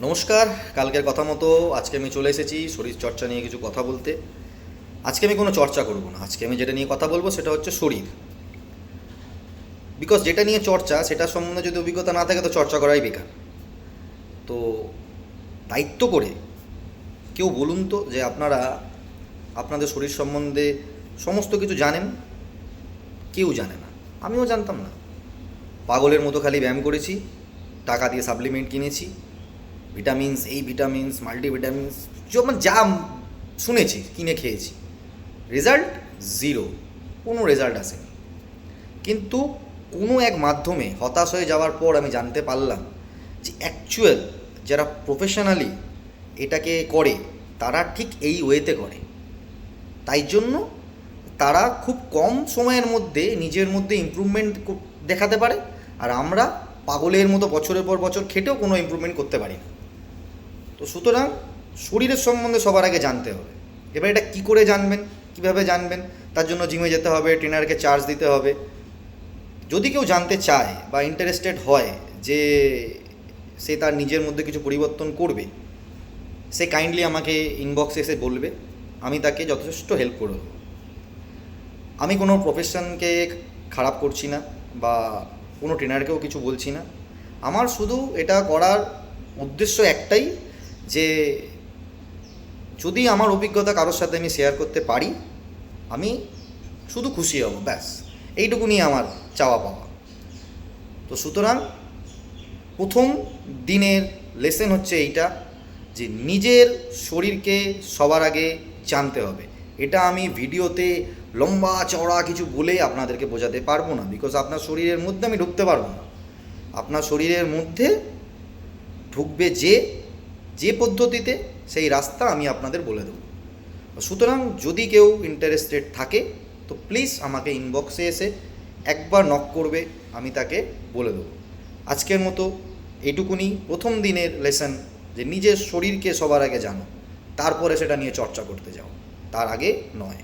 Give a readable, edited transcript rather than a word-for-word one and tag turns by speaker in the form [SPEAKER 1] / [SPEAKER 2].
[SPEAKER 1] নমস্কার। কালকের কথা মতো আজকে আমি চলে এসেছি শরীর চর্চা নিয়ে কিছু কথা বলতে। আজকে আমি কোনো চর্চা করব না, আজকে আমি যেটা নিয়ে কথা বলবো সেটা হচ্ছে শরীর। বিকজ যেটা নিয়ে চর্চা সেটা সম্বন্ধে যদি অভিজ্ঞতা না থাকে তো চর্চা করাই বেকার। তো দায়িত্ব করে কেউ বলুন তো যে আপনারা আপনাদের শরীর সম্বন্ধে সমস্ত কিছু জানেন। কেউ জানে না, আমিও জানতাম না। পাগলের মতো খালি ব্যায়াম করেছি, টাকা দিয়ে সাপ্লিমেন্ট কিনেছি, ভিটামিনস, এই ভিটামিনস, মাল্টিভিটামিনস, যেমন যা শুনেছি কিনে খেয়েছি। রেজাল্ট জিরো, কোনো রেজাল্ট আসেনি। কিন্তু কোনো এক মাধ্যমে হতাশ হয়ে যাওয়ার পর আমি জানতে পারলাম যে অ্যাকচুয়াল যারা প্রফেশনালি এটাকে করে তারা ঠিক এই ওয়েতে করে। তাই জন্য তারা খুব কম সময়ের মধ্যে নিজের মধ্যে ইমপ্রুভমেন্ট দেখাতে পারে, আর আমরা পাগলের মতো বছরের পর বছর খেটেও কোনো ইমপ্রুভমেন্ট করতে পারি না। তো সুতরাং শরীরের সম্বন্ধে সবার আগে জানতে হবে। এবার এটা কী করে জানবেন, কীভাবে জানবেন? তার জন্য জিমে যেতে হবে, ট্রেনারকে চার্জ দিতে হবে। যদি কেউ জানতে চায় বা ইন্টারেস্টেড হয় যে সে তার নিজের মধ্যে কিছু পরিবর্তন করবে, সে কাইন্ডলি আমাকে ইনবক্সে এসে বলবে, আমি তাকে যথেষ্ট হেল্প করে দেবো। আমি কোনো প্রফেশনকে খারাপ করছি না বা কোনো ট্রেনারকেও কিছু বলছি না। আমার শুধু এটা করার উদ্দেশ্য একটাই, যে যদি আমার অভিজ্ঞতা কারোর সাথে আমি শেয়ার করতে পারি আমি শুধু খুশি হব, ব্যাস এইটুকুনি আমার চাওয়া পাওয়া। তো সুতরাং প্রথম দিনের লেসন হচ্ছে এইটা, যে নিজের শরীরকে সবার আগে জানতে হবে। এটা আমি ভিডিওতে লম্বা চওড়া কিছু বলে আপনাদেরকে বোঝাতে পারবো না, বিকজ আপনার শরীরের মধ্যে আমি ঢুকতে পারবো না। আপনার শরীরের মধ্যে ঢুকবে যে পদ্ধতিতে, সেই রাস্তা আমি আপনাদের বলে দেবো। সুতরাং যদি কেউ ইন্টারেস্টেড থাকে তো প্লিজ আমাকে ইনবক্সে এসে একবার নক করবে, আমি তাকে বলে দেবো। আজকের মতো এইটুকুনি প্রথম দিনের লেসন, যে নিজের শরীরকে সবার আগে জানো, তারপরে সেটা নিয়ে চর্চা করতে যাও, তার আগে নয়।